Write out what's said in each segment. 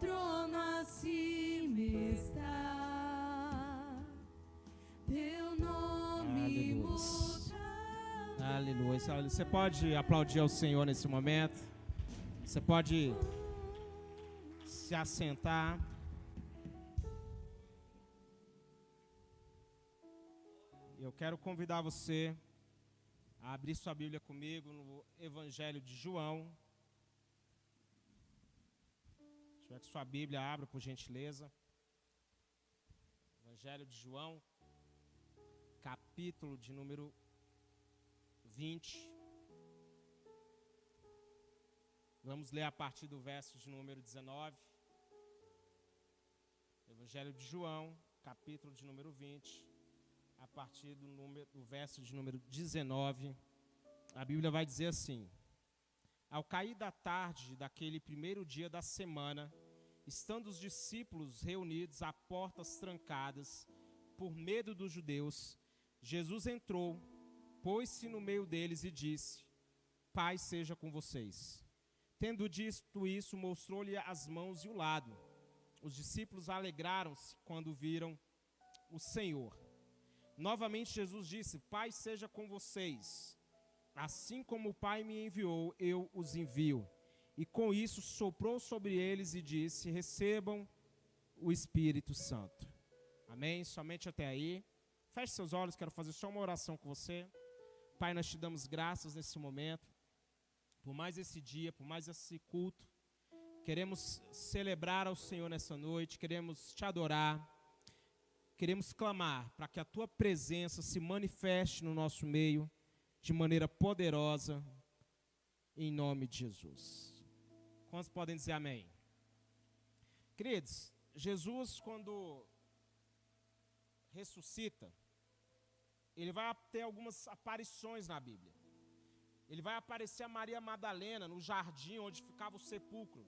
trono acima está, teu nome imortal. Aleluia. Você pode aplaudir ao Senhor nesse momento. Você pode se assentar. Eu quero convidar você a abrir sua Bíblia comigo no Evangelho de João. Se tiver com sua Bíblia, abra por gentileza. Evangelho de João, capítulo de número 20. Vamos ler a partir do verso de número 19. Evangelho de João, capítulo de número 20. A partir do verso de número 19, a Bíblia vai dizer assim: ao cair da tarde daquele primeiro dia da semana, estando os discípulos reunidos a portas trancadas, por medo dos judeus, Jesus entrou, pôs-se no meio deles e disse: Paz seja com vocês. Tendo dito isso, mostrou-lhe as mãos e o lado. Os discípulos alegraram-se quando viram o Senhor. Novamente Jesus disse: Paz seja com vocês. Assim como o Pai me enviou, eu os envio. E com isso soprou sobre eles e disse: Recebam o Espírito Santo. Amém? Somente até aí. Feche seus olhos, quero fazer só uma oração com você. Pai, nós te damos graças nesse momento, por mais esse dia, por mais esse culto. Queremos celebrar ao Senhor nessa noite, queremos te adorar. Queremos clamar para que a tua presença se manifeste no nosso meio de maneira poderosa, em nome de Jesus. Quantos podem dizer amém? Queridos, Jesus, quando ressuscita, ele vai ter algumas aparições na Bíblia. Ele vai aparecer a Maria Madalena no jardim onde ficava o sepulcro.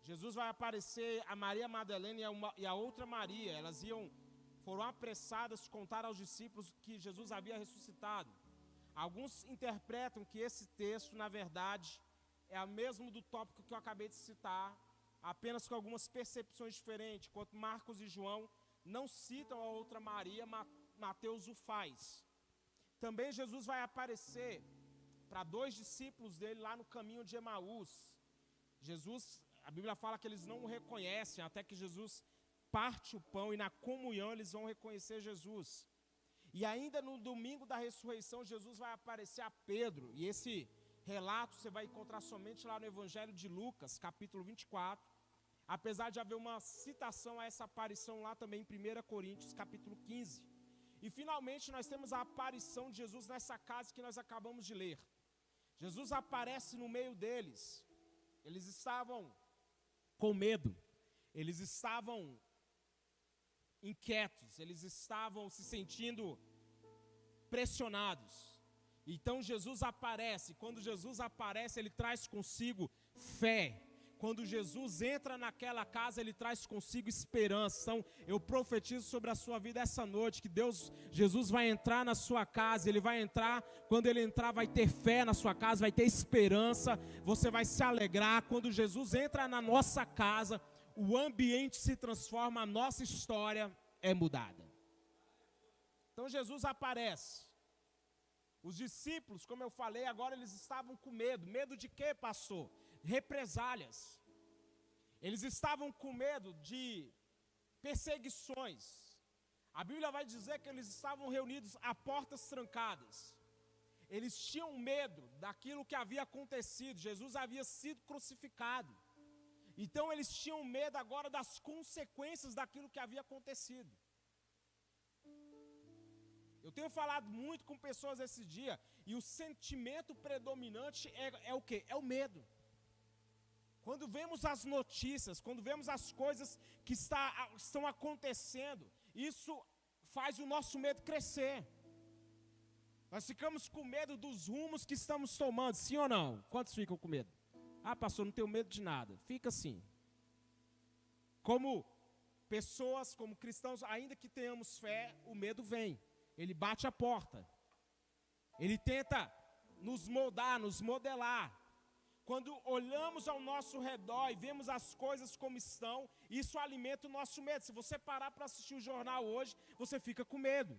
Jesus vai aparecer a Maria Madalena e a outra Maria. Elas foram apressadas contar aos discípulos que Jesus havia ressuscitado. Alguns interpretam que esse texto, na verdade, é o mesmo do tópico que eu acabei de citar, apenas com algumas percepções diferentes. Enquanto Marcos e João não citam a outra Maria, Mateus o faz. Também Jesus vai aparecer para 2 discípulos dele lá no caminho de Emaús. A Bíblia fala que eles não o reconhecem, até que Jesus parte o pão e na comunhão eles vão reconhecer Jesus. E ainda no domingo da ressurreição, Jesus vai aparecer a Pedro. E esse relato você vai encontrar somente lá no Evangelho de Lucas, capítulo 24. Apesar de haver uma citação a essa aparição lá também em 1 Coríntios, capítulo 15. E finalmente nós temos a aparição de Jesus nessa casa que nós acabamos de ler. Jesus aparece no meio deles. Eles estavam com medo, eles estavam inquietos, eles estavam se sentindo pressionados. Então Jesus aparece. Quando Jesus aparece, ele traz consigo fé. Quando Jesus entra naquela casa, ele traz consigo esperança. Então, eu profetizo sobre a sua vida essa noite, que Jesus vai entrar na sua casa, ele vai entrar, quando ele entrar vai ter fé na sua casa, vai ter esperança, você vai se alegrar. Quando Jesus entra na nossa casa, o ambiente se transforma, a nossa história é mudada. Então Jesus aparece. Os discípulos, como eu falei, agora eles estavam com medo. Medo de quê, pastor? Represálias. Eles estavam com medo de perseguições. A Bíblia vai dizer que eles estavam reunidos a portas trancadas. Eles tinham medo daquilo que havia acontecido. Jesus havia sido crucificado. Então eles tinham medo agora das consequências daquilo que havia acontecido. Eu tenho falado muito com pessoas esse dia, e o sentimento predominante é o quê? É o medo. Quando vemos as notícias, quando vemos as coisas que estão acontecendo, isso faz o nosso medo crescer. Nós ficamos com medo dos rumos que estamos tomando, sim ou não? Quantos ficam com medo? Ah, pastor, não tenho medo de nada. Fica assim. Como pessoas, como cristãos, ainda que tenhamos fé, o medo vem. Ele bate a porta. Ele tenta nos moldar, nos modelar. Quando olhamos ao nosso redor e vemos as coisas como estão, isso alimenta o nosso medo. Se você parar para assistir o jornal hoje, você fica com medo.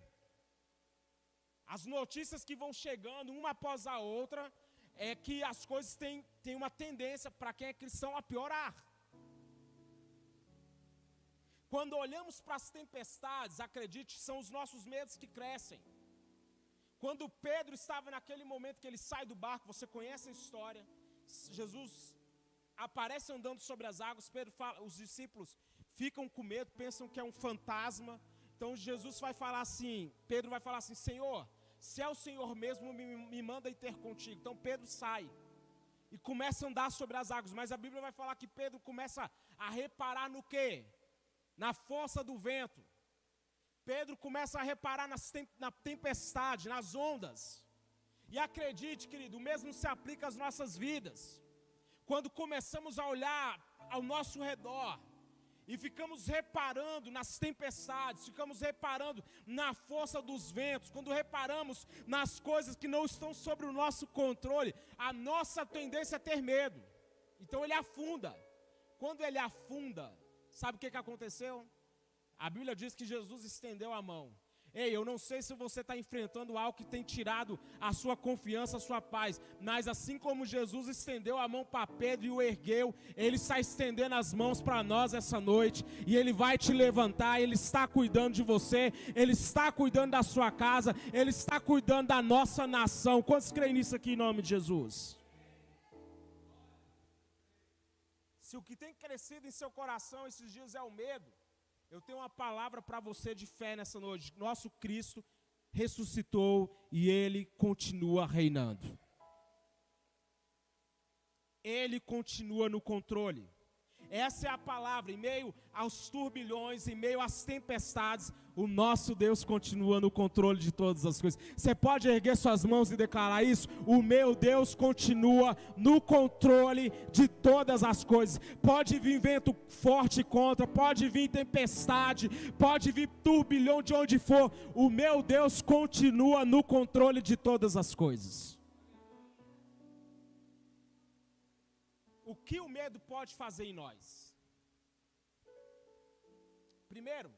As notícias que vão chegando, uma após a outra, é que as coisas têm uma tendência, para quem é cristão, a piorar. Quando olhamos para as tempestades, acredite, são os nossos medos que crescem. Quando Pedro estava naquele momento que ele sai do barco, você conhece a história, Jesus aparece andando sobre as águas, Pedro fala, os discípulos ficam com medo, pensam que é um fantasma. Então Jesus vai falar assim, Pedro vai falar assim, Senhor, se é o Senhor mesmo, me manda ir ter contigo. Então Pedro sai e começa a andar sobre as águas, mas a Bíblia vai falar que Pedro começa a reparar no quê? Na força do vento. Pedro começa a reparar na tempestade, nas ondas. E acredite, querido, o mesmo se aplica às nossas vidas. Quando começamos a olhar ao nosso redor e ficamos reparando nas tempestades, ficamos reparando na força dos ventos, quando reparamos nas coisas que não estão sobre o nosso controle, a nossa tendência é ter medo. Então ele afunda. Quando ele afunda, sabe o que aconteceu? A Bíblia diz que Jesus estendeu a mão. Ei, eu não sei se você está enfrentando algo que tem tirado a sua confiança, a sua paz, mas assim como Jesus estendeu a mão para Pedro e o ergueu, Ele está estendendo as mãos para nós essa noite, e Ele vai te levantar. Ele está cuidando de você, Ele está cuidando da sua casa, Ele está cuidando da nossa nação. Quantos creem nisso aqui em nome de Jesus? Se o que tem crescido em seu coração esses dias é o medo, eu tenho uma palavra para você de fé nessa noite. Nosso Cristo ressuscitou e Ele continua reinando. Ele continua no controle. Essa é a palavra. Em meio aos turbilhões, em meio às tempestades, o nosso Deus continua no controle de todas as coisas. Você pode erguer suas mãos e declarar isso? O meu Deus continua no controle de todas as coisas. Pode vir vento forte contra, pode vir tempestade, pode vir turbilhão de onde for. O meu Deus continua no controle de todas as coisas. O que o medo pode fazer em nós? Primeiro,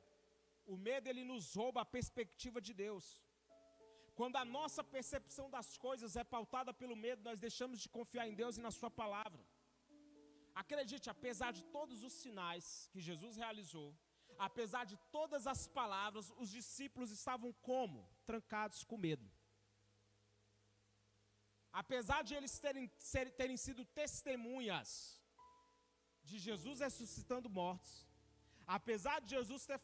o medo ele nos rouba a perspectiva de Deus. Quando a nossa percepção das coisas é pautada pelo medo, nós deixamos de confiar em Deus e na sua palavra. Acredite, apesar de todos os sinais que Jesus realizou, apesar de todas as palavras, os discípulos estavam como? Trancados com medo. Apesar de eles terem sido testemunhas de Jesus ressuscitando mortos, apesar de Jesus ter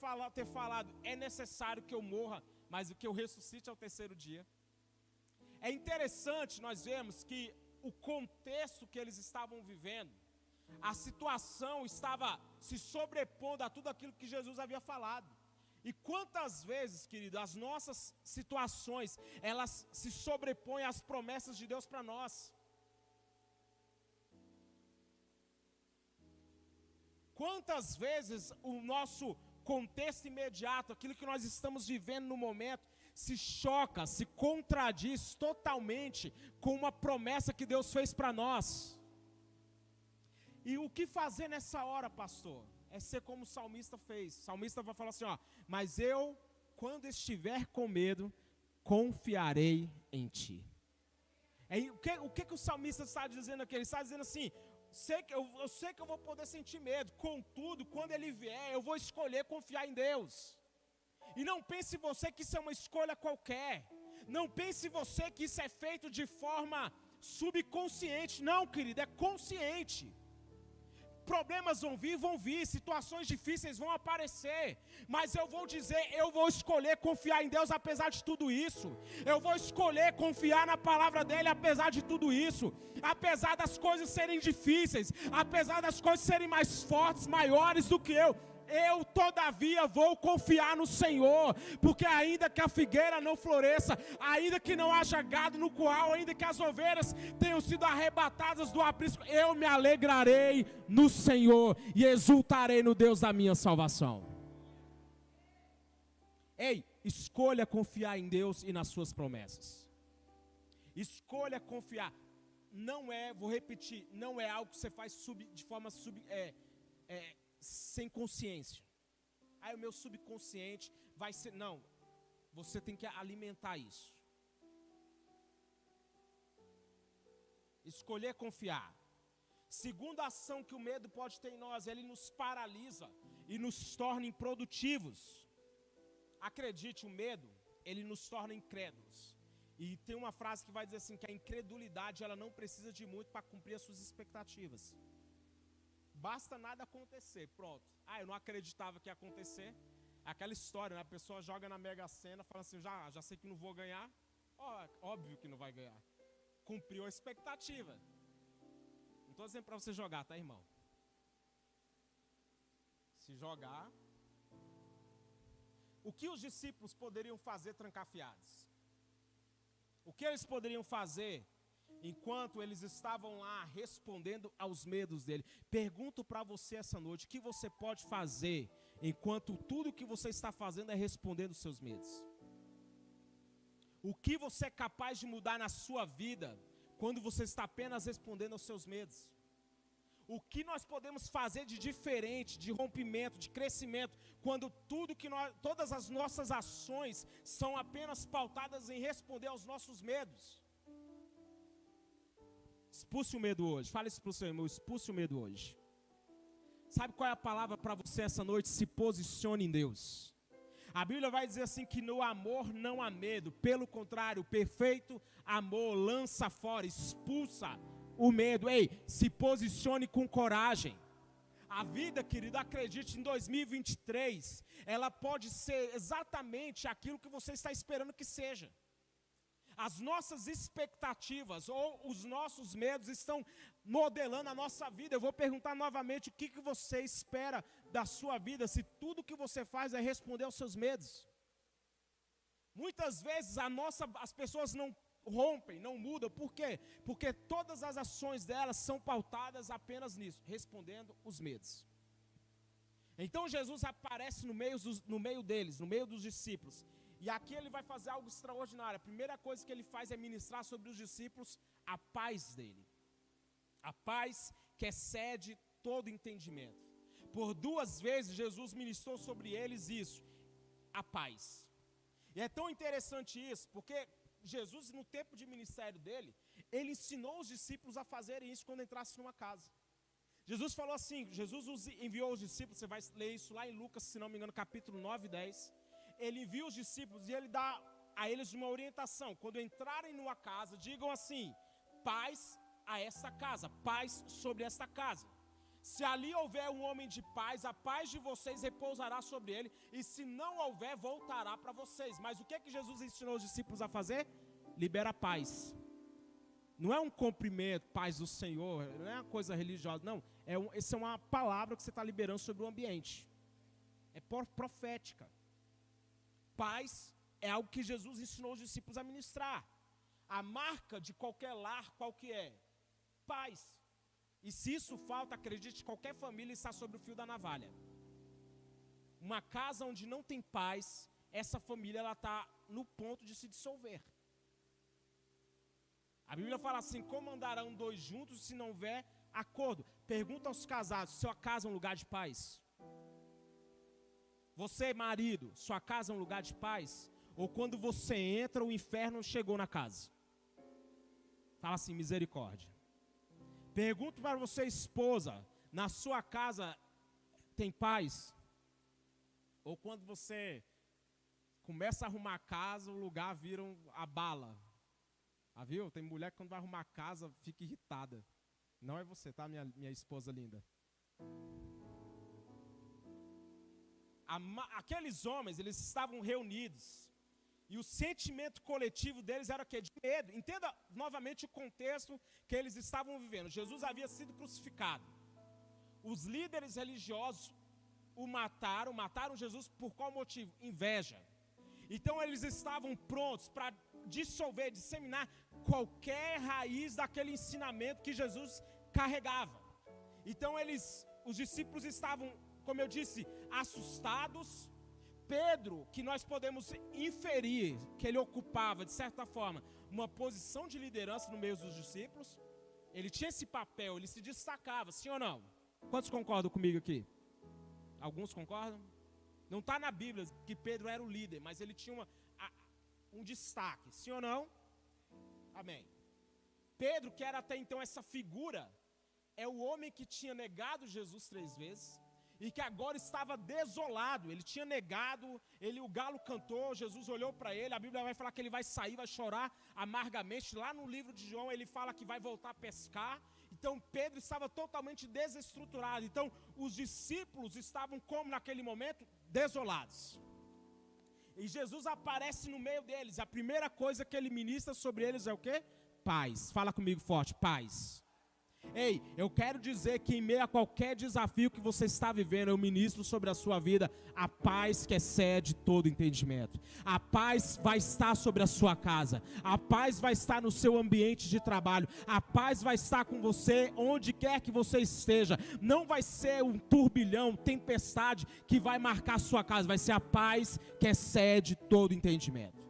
falado, é necessário que eu morra, mas que eu ressuscite ao terceiro dia. É interessante nós vemos que o contexto que eles estavam vivendo, a situação estava se sobrepondo a tudo aquilo que Jesus havia falado. E quantas vezes, querido, as nossas situações, elas se sobrepõem às promessas de Deus para nós. Quantas vezes o nosso contexto imediato, aquilo que nós estamos vivendo no momento, se choca, se contradiz totalmente com uma promessa que Deus fez para nós. E o que fazer nessa hora, pastor? É ser como o salmista fez. O salmista vai falar assim, ó, mas eu, quando estiver com medo, confiarei em ti. O que o salmista está dizendo aqui? Ele está dizendo assim, eu sei que eu vou poder sentir medo, contudo, quando ele vier, eu vou escolher confiar em Deus. E não pense você que isso é uma escolha qualquer. Não pense você que isso é feito de forma subconsciente. Não, querido, é consciente. Problemas vão vir, situações difíceis vão aparecer, mas eu vou dizer, eu vou escolher confiar em Deus apesar de tudo isso. Eu vou escolher confiar na palavra dele apesar de tudo isso. Apesar das coisas serem difíceis, apesar das coisas serem mais fortes, maiores do que eu todavia vou confiar no Senhor, porque ainda que a figueira não floresça, ainda que não haja gado no curral, ainda que as ovelhas tenham sido arrebatadas do aprisco, eu me alegrarei no Senhor e exultarei no Deus da minha salvação. Ei, escolha confiar em Deus e nas suas promessas. Escolha confiar. não é, vou repetir, não é algo que você faz de forma sem consciência. Aí o meu subconsciente vai ser, não, você tem que alimentar isso. Escolher confiar. Segunda ação que o medo pode ter em nós, ele nos paralisa e nos torna improdutivos. Acredite, o medo, ele nos torna incrédulos. E tem uma frase que vai dizer assim, que a incredulidade, ela não precisa de muito para cumprir as suas expectativas. Basta nada acontecer, pronto. Eu não acreditava que ia acontecer. Aquela história, né? A pessoa joga na Mega Sena, fala assim, já sei que não vou ganhar. Óbvio que não vai ganhar. Cumpriu a expectativa. Não estou dizendo para você jogar, tá, irmão? Se jogar. O que os discípulos poderiam fazer trancafiados? O que eles poderiam fazer enquanto eles estavam lá respondendo aos medos dele? Pergunto para você essa noite, o que você pode fazer enquanto tudo que você está fazendo é respondendo os seus medos? O que você é capaz de mudar na sua vida quando você está apenas respondendo aos seus medos? O que nós podemos fazer de diferente, de rompimento, de crescimento, quando todas as nossas ações são apenas pautadas em responder aos nossos medos? Expulse o medo hoje. Fala isso para o seu irmão, expulse o medo hoje. Sabe qual é a palavra para você essa noite? Se posicione em Deus. A Bíblia vai dizer assim que no amor não há medo. Pelo contrário, o perfeito amor lança fora, expulsa o medo. Se posicione com coragem. A vida, querido, acredite, em 2023, ela pode ser exatamente aquilo que você está esperando que seja. As nossas expectativas ou os nossos medos estão modelando a nossa vida. Eu vou perguntar novamente o que você espera da sua vida, se tudo que você faz é responder aos seus medos. Muitas vezes as pessoas não rompem, não mudam. Por quê? Porque todas as ações delas são pautadas apenas nisso, respondendo os medos. Então Jesus aparece no meio deles, no meio dos discípulos. E aqui ele vai fazer algo extraordinário. A primeira coisa que ele faz é ministrar sobre os discípulos a paz dele. A paz que excede todo entendimento. Por 2 vezes Jesus ministrou sobre eles isso, a paz. E é tão interessante isso, porque Jesus, no tempo de ministério dele, ele ensinou os discípulos a fazerem isso quando entrassem numa casa. Jesus falou assim, Jesus enviou os discípulos, você vai ler isso lá em Lucas, se não me engano, capítulo 9 e 10. Ele envia os discípulos e ele dá a eles uma orientação. Quando entrarem numa casa, digam assim, paz a essa casa, paz sobre esta casa. Se ali houver um homem de paz, a paz de vocês repousará sobre ele, e se não houver, voltará para vocês. Mas o que é que Jesus ensinou os discípulos a fazer? Libera a paz. Não é um cumprimento, paz do Senhor, não é uma coisa religiosa, não. Essa é uma palavra que você está liberando sobre o ambiente. É profética. Paz é algo que Jesus ensinou os discípulos a ministrar. A marca de qualquer lar, qual que é? Paz. E se isso falta, acredite, qualquer família está sobre o fio da navalha. Uma casa onde não tem paz, essa família está no ponto de se dissolver. A Bíblia fala assim, como andarão 2 juntos se não houver acordo? Pergunta aos casados, sua casa é um lugar de paz? Você, marido, sua casa é um lugar de paz? Ou quando você entra, o inferno chegou na casa? Fala assim, misericórdia. Pergunto para você, esposa, na sua casa tem paz? Ou quando você começa a arrumar a casa, o lugar vira a bala? Viu? Tem mulher que quando vai arrumar a casa fica irritada. Não é você, tá, minha esposa linda? Aqueles homens, eles estavam reunidos. E o sentimento coletivo deles era o quê? De medo. Entenda novamente o contexto que eles estavam vivendo. Jesus havia sido crucificado. Os líderes religiosos o mataram. Mataram Jesus por qual motivo? Inveja. Então eles estavam prontos para dissolver, disseminar qualquer raiz daquele ensinamento que Jesus carregava. Então os discípulos estavam, como eu disse, assustados. Pedro, que nós podemos inferir que ele ocupava, de certa forma, uma posição de liderança no meio dos discípulos. Ele tinha esse papel, ele se destacava, sim ou não? Quantos concordam comigo aqui? Alguns concordam? Não está na Bíblia que Pedro era o líder, mas ele tinha um destaque, sim ou não? Amém. Pedro, que era até então essa figura, é o homem que tinha negado Jesus 3 vezes e que agora estava desolado. Ele tinha negado, o galo cantou, Jesus olhou para ele. A Bíblia vai falar que ele vai sair, vai chorar amargamente. Lá no livro de João ele fala que vai voltar a pescar. Então Pedro estava totalmente desestruturado. Então os discípulos estavam como naquele momento? Desolados. E Jesus aparece no meio deles. A primeira coisa que ele ministra sobre eles é o quê? Paz. Fala comigo forte, paz. Ei, eu quero dizer que em meio a qualquer desafio que você está vivendo, eu ministro sobre a sua vida a paz que excede todo entendimento. A paz vai estar sobre a sua casa. A paz vai estar no seu ambiente de trabalho. A paz vai estar com você onde quer que você esteja. Não vai ser um turbilhão, tempestade que vai marcar a sua casa. Vai ser a paz que excede todo entendimento.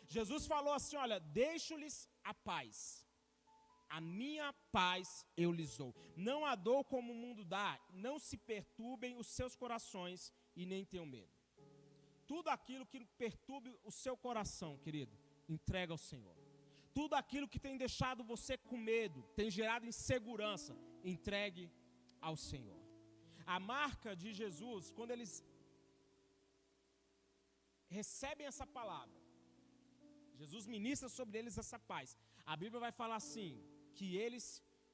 Jesus falou assim, olha, deixo-lhes a paz. A minha paz eu lhes dou. Não a dou como o mundo dá. Não se perturbem os seus corações e nem tenham medo. Tudo aquilo que perturbe o seu coração, querido, entrega ao Senhor. Tudo aquilo que tem deixado você com medo, tem gerado insegurança, entregue ao Senhor. A marca de Jesus, quando eles recebem essa palavra, Jesus ministra sobre eles essa paz. A Bíblia vai falar assim, que eles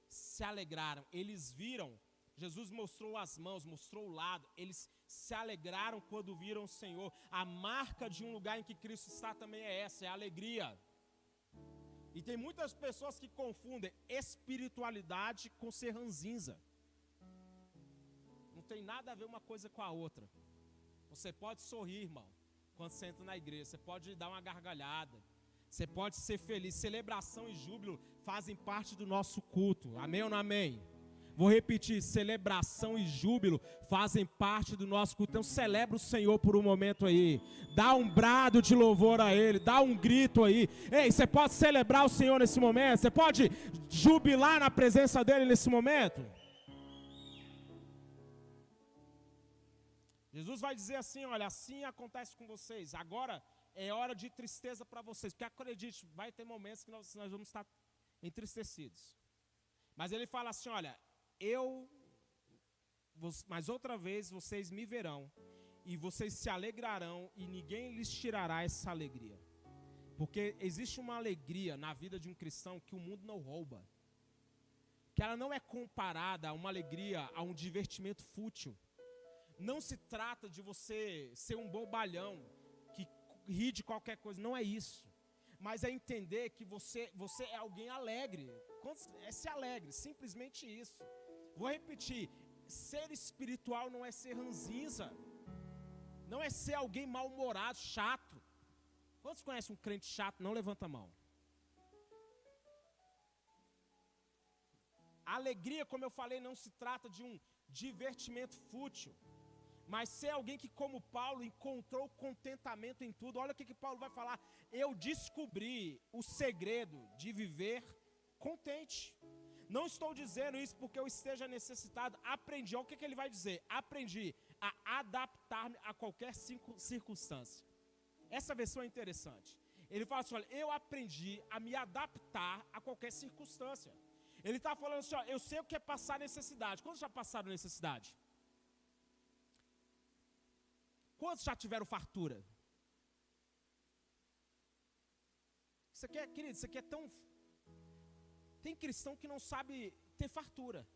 se alegraram, eles viram, Jesus mostrou as mãos, mostrou o lado, eles se alegraram quando viram o Senhor. A marca de um lugar em que Cristo está também é essa, é a alegria. E tem muitas pessoas que confundem espiritualidade com ser ranzinza. Não tem nada a ver uma coisa com a outra. Você pode sorrir, irmão, quando você entra na igreja, você pode dar uma gargalhada. Você pode ser feliz. Celebração e júbilo fazem parte do nosso culto. Amém ou não amém? Vou repetir. Celebração e júbilo fazem parte do nosso culto. Então celebra o Senhor por um momento aí. Dá um brado de louvor a Ele. Dá um grito aí. Ei, você pode celebrar o Senhor nesse momento? Você pode jubilar na presença dEle nesse momento? Jesus vai dizer assim, olha, assim acontece com vocês. Agora é hora de tristeza para vocês, porque acredite, vai ter momentos que nós vamos estar entristecidos. Mas ele fala assim, olha, mas outra vez vocês me verão, e vocês se alegrarão, e ninguém lhes tirará essa alegria. Porque existe uma alegria na vida de um cristão que o mundo não rouba. Que ela não é comparada a uma alegria, a um divertimento fútil. Não se trata de você ser um bobalhão, rir de qualquer coisa, não é isso. Mas é entender que você é alguém alegre. É ser alegre, simplesmente isso. Vou repetir, ser espiritual não é ser ranzinza. Não é ser alguém mal-humorado, chato. Quantos conhecem um crente chato? Não levanta a mão. A alegria, como eu falei, não se trata de um divertimento fútil. Mas ser alguém que, como Paulo, encontrou contentamento em tudo. Olha o que Paulo vai falar. Eu descobri o segredo de viver contente. Não estou dizendo isso porque eu esteja necessitado. Aprendi. Olha o que ele vai dizer. Aprendi a adaptar-me a qualquer circunstância. Essa versão é interessante. Ele fala assim, olha, eu aprendi a me adaptar a qualquer circunstância. Ele está falando assim, ó, eu sei o que é passar necessidade. Quantos já passaram necessidade? Quantos já tiveram fartura? Isso aqui é, querido, isso aqui é tão... Tem cristão que não sabe ter fartura.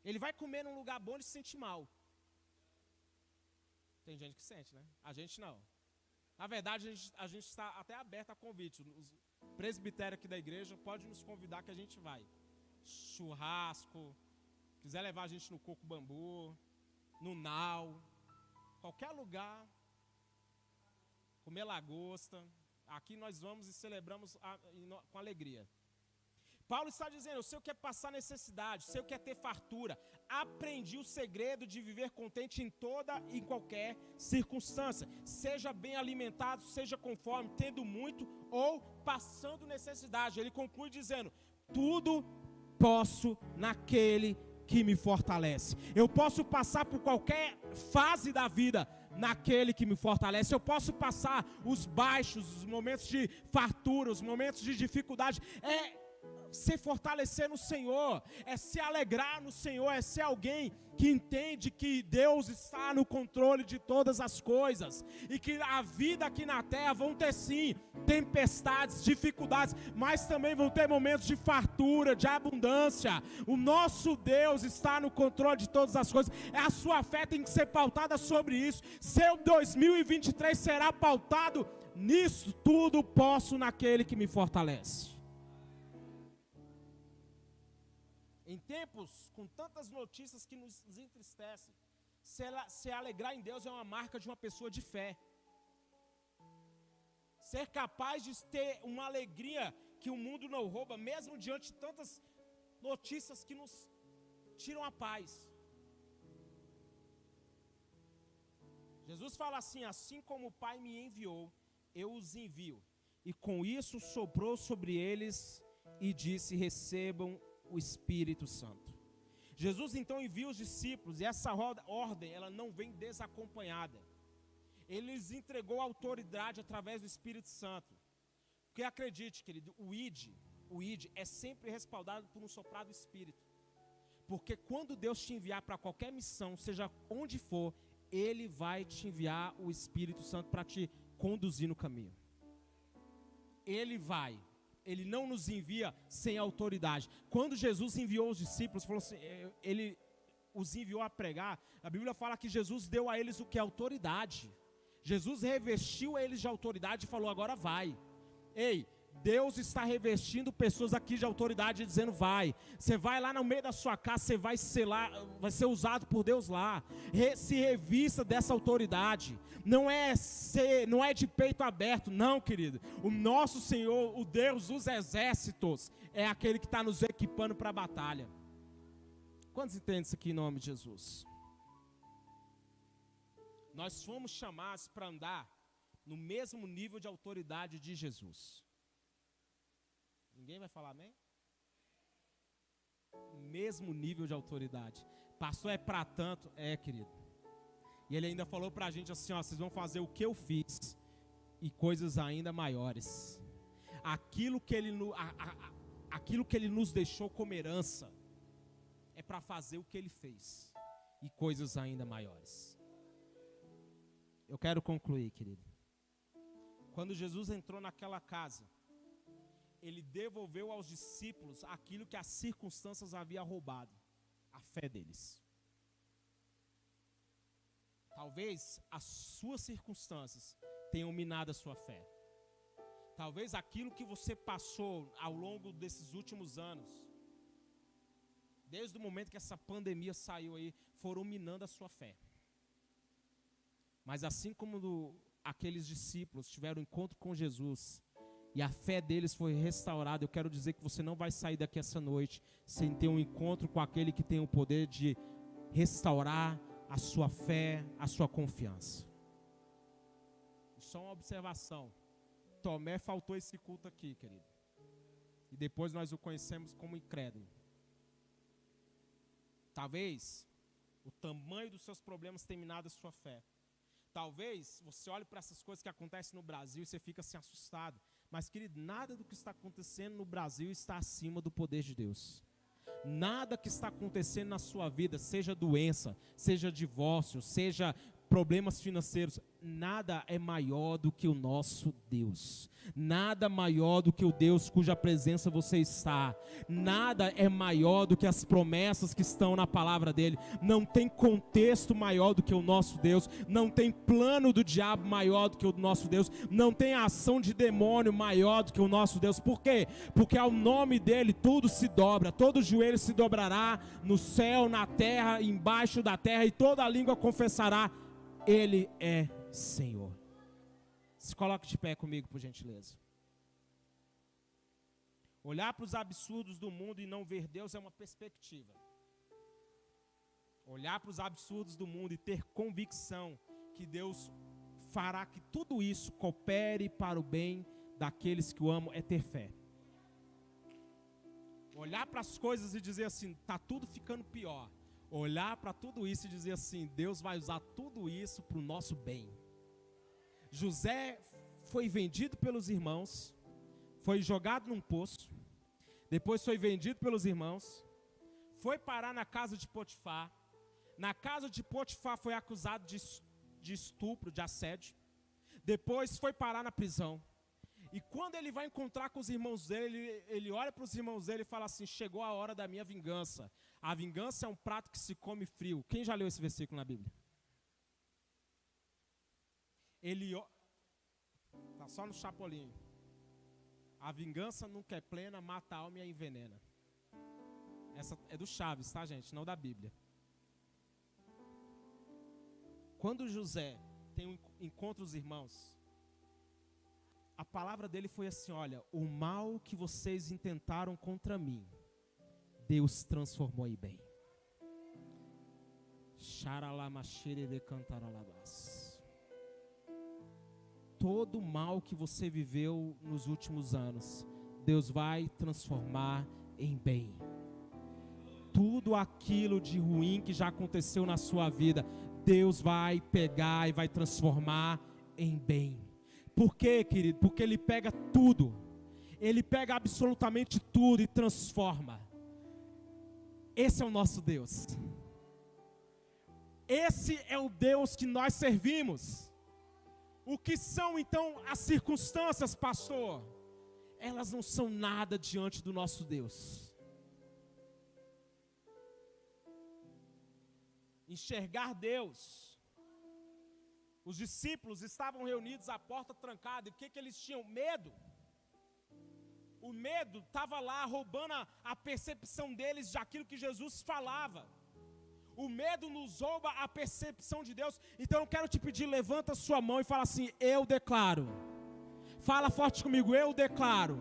Ele vai comer num lugar bom e se sente mal. Tem gente que sente, né? A gente não. Na verdade, a gente está até aberto a convite. O presbitério aqui da igreja pode nos convidar que a gente vai. Churrasco, quiser levar a gente no Coco Bambu, no Nau, qualquer lugar, comer lagosta, aqui nós vamos e celebramos com alegria. Paulo está dizendo, eu sei o que é passar necessidade, sei o que é ter fartura, aprendi o segredo de viver contente em toda e em qualquer circunstância, seja bem alimentado, seja conforme, tendo muito ou passando necessidade. Ele conclui dizendo, tudo posso naquele que me fortalece. Eu posso passar por qualquer fase da vida naquele que me fortalece. Eu posso passar os baixos, os momentos de fartura, os momentos de dificuldade. É se fortalecer no Senhor, é se alegrar no Senhor, é ser alguém que entende que Deus está no controle de todas as coisas, e que a vida aqui na terra vão ter sim tempestades, dificuldades, mas também vão ter momentos de fartura, de abundância. O nosso Deus está no controle de todas as coisas. A sua fé tem que ser pautada sobre isso. Seu 2023 será pautado nisso. Tudo posso naquele que me fortalece. Em tempos com tantas notícias que nos entristecem, se alegrar em Deus é uma marca de uma pessoa de fé. Ser capaz de ter uma alegria que o mundo não rouba, mesmo diante de tantas notícias que nos tiram a paz. Jesus fala assim: assim como o Pai me enviou, eu os envio. E com isso soprou sobre eles e disse: recebam o Espírito Santo. Jesus então envia os discípulos, e essa ordem ela não vem desacompanhada. Ele lhes entregou autoridade através do Espírito Santo. Porque acredite, querido, o ID é sempre respaldado por um soprar do Espírito. Porque quando Deus te enviar para qualquer missão, seja onde for, Ele vai te enviar o Espírito Santo para te conduzir no caminho. Ele não nos envia sem autoridade. Quando Jesus enviou os discípulos, falou assim, Ele os enviou a pregar, a Bíblia fala que Jesus deu a eles o que? Autoridade. Jesus revestiu eles de autoridade e falou: agora vai. Ei, Deus está revestindo pessoas aqui de autoridade, dizendo: vai. Você vai lá no meio da sua casa, você vai ser lá, vai ser usado por Deus lá. Se revista dessa autoridade. Não é de peito aberto, não, querido. O nosso Senhor, o Deus dos exércitos, é aquele que está nos equipando para a batalha. Quantos entendem isso aqui em nome de Jesus? Nós fomos chamados para andar no mesmo nível de autoridade de Jesus. Ninguém vai falar amém? Mesmo nível de autoridade. Pastor, é para tanto? É, querido. E ele ainda falou para a gente assim, ó, vocês vão fazer o que eu fiz e coisas ainda maiores. Aquilo que ele nos deixou como herança é para fazer o que ele fez e coisas ainda maiores. Eu quero concluir, querido. Quando Jesus entrou naquela casa, Ele devolveu aos discípulos aquilo que as circunstâncias haviam roubado, a fé deles. Talvez as suas circunstâncias tenham minado a sua fé. Talvez aquilo que você passou ao longo desses últimos anos, desde o momento que essa pandemia saiu aí, foram minando a sua fé. Mas assim como aqueles discípulos tiveram um encontro com Jesus e a fé deles foi restaurada, eu quero dizer que você não vai sair daqui essa noite sem ter um encontro com aquele que tem o poder de restaurar a sua fé, a sua confiança. Só uma observação: Tomé faltou esse culto aqui, querido, e depois nós o conhecemos como incrédulo. Talvez o tamanho dos seus problemas tenha minado a sua fé. Talvez você olhe para essas coisas que acontecem no Brasil e você fica assim assustado. Mas, querido, nada do que está acontecendo no Brasil está acima do poder de Deus. Nada que está acontecendo na sua vida, seja doença, seja divórcio, seja problemas financeiros, nada é maior do que o nosso Deus. Nada maior do que o Deus cuja presença você está. Nada é maior do que as promessas que estão na palavra dele. Não tem contexto maior do que o nosso Deus. Não tem plano do diabo maior do que o nosso Deus. Não tem ação de demônio maior do que o nosso Deus. Por quê? Porque ao nome dele tudo se dobra. Todo joelho se dobrará no céu, na terra, embaixo da terra, e toda língua confessará: Ele é Senhor. Se coloque de pé comigo, por gentileza. Olhar para os absurdos do mundo e não ver Deus é uma perspectiva. Olhar para os absurdos do mundo e ter convicção que Deus fará que tudo isso coopere para o bem daqueles que o amam é ter fé. Olhar para as coisas e dizer assim, está tudo ficando pior. Olhar para tudo isso e dizer assim, Deus vai usar tudo isso para o nosso bem. José foi vendido pelos irmãos, foi jogado num poço, depois foi vendido pelos irmãos, foi parar na casa de Potifar. Na casa de Potifar foi acusado de estupro, de assédio. Depois foi parar na prisão. E quando ele vai encontrar com os irmãos dele, ele olha para os irmãos dele e fala assim, chegou a hora da minha vingança. A vingança é um prato que se come frio. Quem já leu esse versículo na Bíblia? Está só no chapolinho. A vingança nunca é plena, mata a alma e a envenena. Essa é do Chaves, tá, gente? Não da Bíblia. Quando José encontra os irmãos, a palavra dele foi assim, olha, o mal que vocês intentaram contra mim, Deus transformou em bem. Todo mal que você viveu nos últimos anos, Deus vai transformar em bem. Tudo aquilo de ruim que já aconteceu na sua vida, Deus vai pegar e vai transformar em bem. Por quê, querido? Porque Ele pega tudo. Ele pega absolutamente tudo e transforma. Esse é o nosso Deus. Esse é o Deus que nós servimos. O que são então as circunstâncias, pastor? Elas não são nada diante do nosso Deus. Enxergar Deus. Os discípulos estavam reunidos à porta trancada. E o que eles tinham? Medo. O medo estava lá roubando a percepção deles de aquilo que Jesus falava. O medo nos rouba a percepção de Deus. Então eu quero te pedir, levanta sua mão e fala assim, eu declaro. Fala forte comigo, eu declaro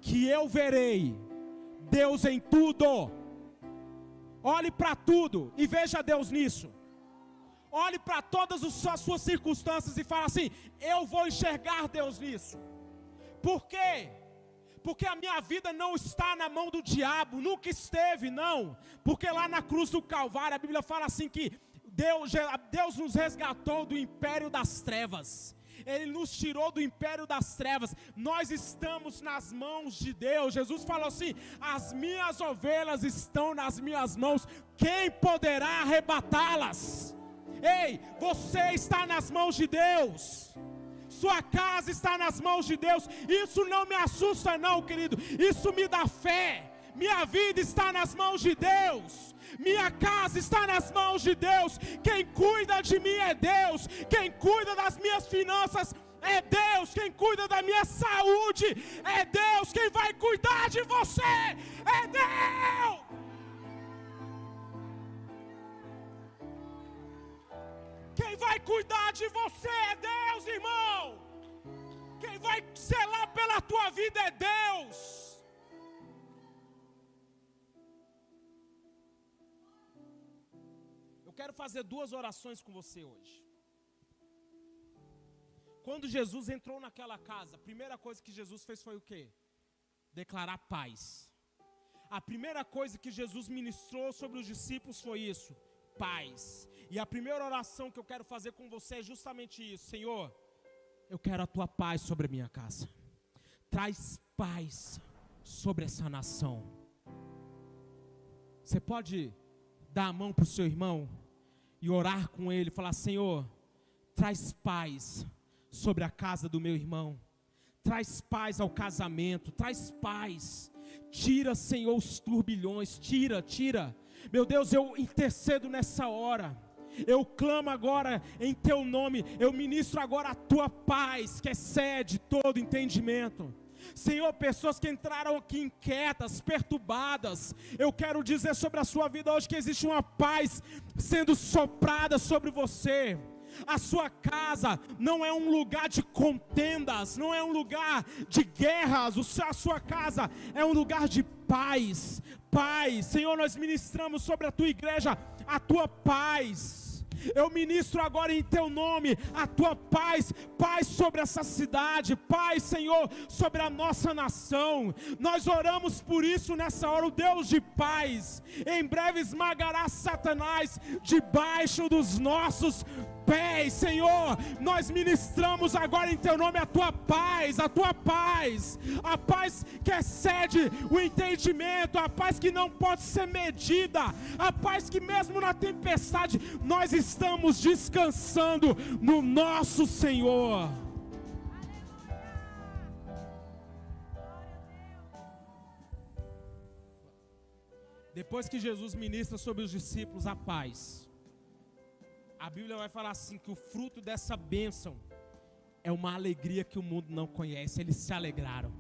que eu verei Deus em tudo. Olhe para tudo e veja Deus nisso. Olhe para todas as suas circunstâncias e fala assim, eu vou enxergar Deus nisso. Por quê? Porque a minha vida não está na mão do diabo, nunca esteve, não. Porque lá na cruz do Calvário, a Bíblia fala assim que Deus nos resgatou do império das trevas. Ele nos tirou do império das trevas. Nós estamos nas mãos de Deus. Jesus falou assim, as minhas ovelhas estão nas minhas mãos. Quem poderá arrebatá-las? Ei, você está nas mãos de Deus. Sua casa está nas mãos de Deus. Isso não me assusta não, querido. Isso me dá fé. Minha vida está nas mãos de Deus. Minha casa está nas mãos de Deus. Quem cuida de mim é Deus. Quem cuida das minhas finanças é Deus. Quem cuida da minha saúde é Deus. Quem vai cuidar de você é Deus. Quem vai cuidar de você é Deus, irmão. Quem vai zelar pela tua vida é Deus. Eu quero fazer 2 orações com você hoje. Quando Jesus entrou naquela casa, a primeira coisa que Jesus fez foi o quê? Declarar paz. A primeira coisa que Jesus ministrou sobre os discípulos foi isso, paz. E a primeira oração que eu quero fazer com você é justamente isso. Senhor, eu quero a tua paz sobre a minha casa. Traz paz sobre essa nação. Você pode dar a mão para o seu irmão e orar com ele, falar, Senhor, traz paz sobre a casa do meu irmão. Traz paz ao casamento, traz paz. Tira, Senhor, os turbilhões, tira. Meu Deus, eu intercedo nessa hora. Eu clamo agora em teu nome, eu ministro agora a tua paz, que excede todo entendimento. Senhor, pessoas que entraram aqui inquietas, perturbadas, eu quero dizer sobre a sua vida hoje que existe uma paz sendo soprada sobre você. A sua casa não é um lugar de contendas, não é um lugar de guerras, a sua casa é um lugar de paz. Paz, Senhor, nós ministramos sobre a tua igreja a tua paz. Eu ministro agora em teu nome a tua paz, paz sobre essa cidade, paz, Senhor, sobre a nossa nação. Nós oramos por isso nessa hora. O Deus de paz em breve esmagará Satanás debaixo dos nossos pés, Senhor. Nós ministramos agora em teu nome a tua paz, a paz que excede o entendimento, a paz que não pode ser medida, a paz que mesmo na tempestade nós estamos descansando no nosso Senhor. Depois que Jesus ministra sobre os discípulos a paz, a Bíblia vai falar assim, que o fruto dessa bênção é uma alegria que o mundo não conhece. Eles se alegraram.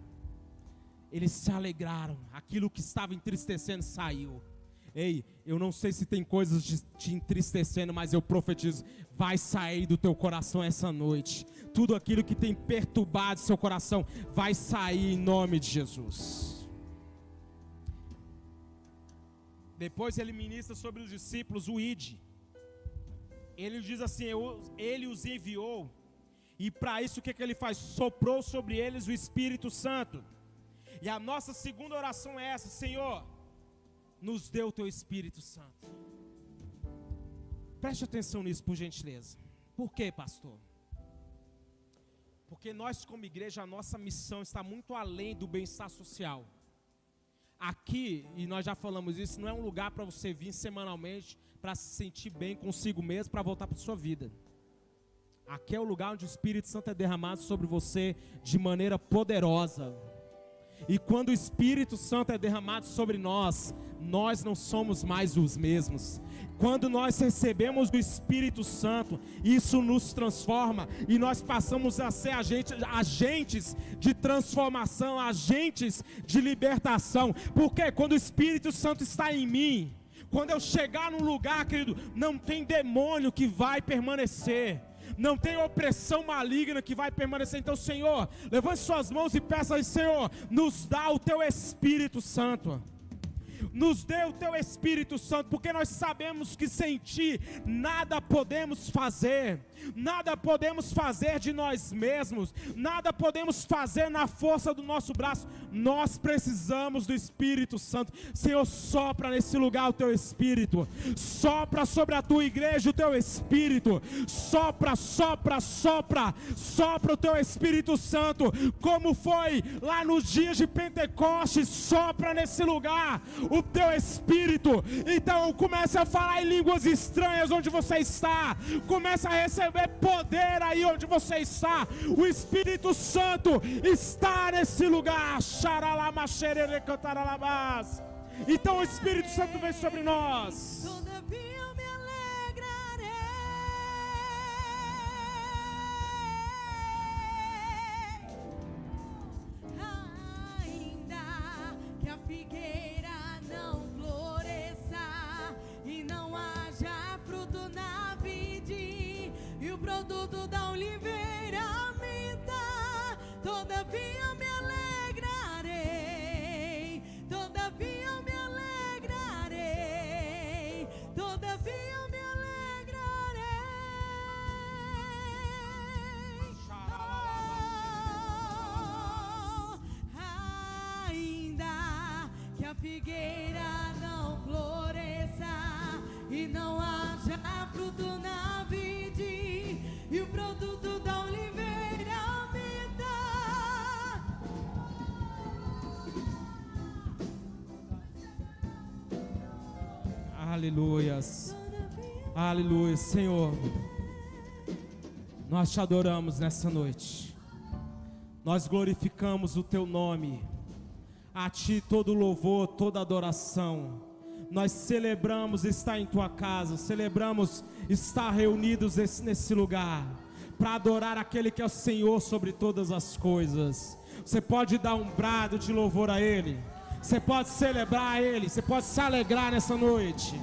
Eles se alegraram. Aquilo que estava entristecendo saiu. Ei, eu não sei se tem coisas te entristecendo, mas eu profetizo, vai sair do teu coração essa noite. Tudo aquilo que tem perturbado seu coração vai sair em nome de Jesus. Depois ele ministra sobre os discípulos o ide. Ele diz assim, ele os enviou, e para isso o que ele faz? Soprou sobre eles o Espírito Santo. E a nossa segunda oração é essa: Senhor, nos dê o teu Espírito Santo. Preste atenção nisso, por gentileza. Por quê, pastor? Porque nós como igreja, a nossa missão está muito além do bem-estar social. Aqui, e nós já falamos isso, não é um lugar para você vir semanalmente para se sentir bem consigo mesmo, para voltar para a sua vida. Aqui é o lugar onde o Espírito Santo é derramado sobre você de maneira poderosa. E quando o Espírito Santo é derramado sobre nós, nós não somos mais os mesmos. Quando nós recebemos o Espírito Santo, isso nos transforma e nós passamos a ser agentes de transformação, agentes de libertação. Porque quando o Espírito Santo está em mim, quando eu chegar num lugar, querido, não tem demônio que vai permanecer, não tem opressão maligna que vai permanecer. Então, Senhor, levante suas mãos e peça aí, Senhor, nos dá o teu Espírito Santo. Nos dê o teu Espírito Santo, porque nós sabemos que sem ti nada podemos fazer de nós mesmos, nada podemos fazer na força do nosso braço. Nós precisamos do Espírito Santo. Senhor, sopra nesse lugar o teu Espírito, sopra sobre a tua igreja o teu Espírito, sopra o teu Espírito Santo, como foi lá nos dias de Pentecostes. Sopra nesse lugar o teu Espírito. Então comece a falar em línguas estranhas onde você está, comece a receber poder aí onde você está. O Espírito Santo está nesse lugar. Então o Espírito Santo vem sobre nós. Todavia eu me alegrarei, ainda que a figueira não floresça e não haja fruto na vide, e o produto da oliveira minta. Todavia eu me alegrarei, todavia eu me alegrarei, todavia eu me alegrarei. Ainda que a figueira não floresça e não haja fruto na vide, e o produto da oliveira me dá. Aleluias, aleluia. Senhor, nós te adoramos nessa noite, nós glorificamos o teu nome, a ti todo louvor, toda adoração. Nós celebramos estar em tua casa, celebramos estar reunidos nesse lugar, para adorar aquele que é o Senhor sobre todas as coisas. Você pode dar um brado de louvor a Ele, você pode celebrar a Ele, você pode se alegrar nessa noite.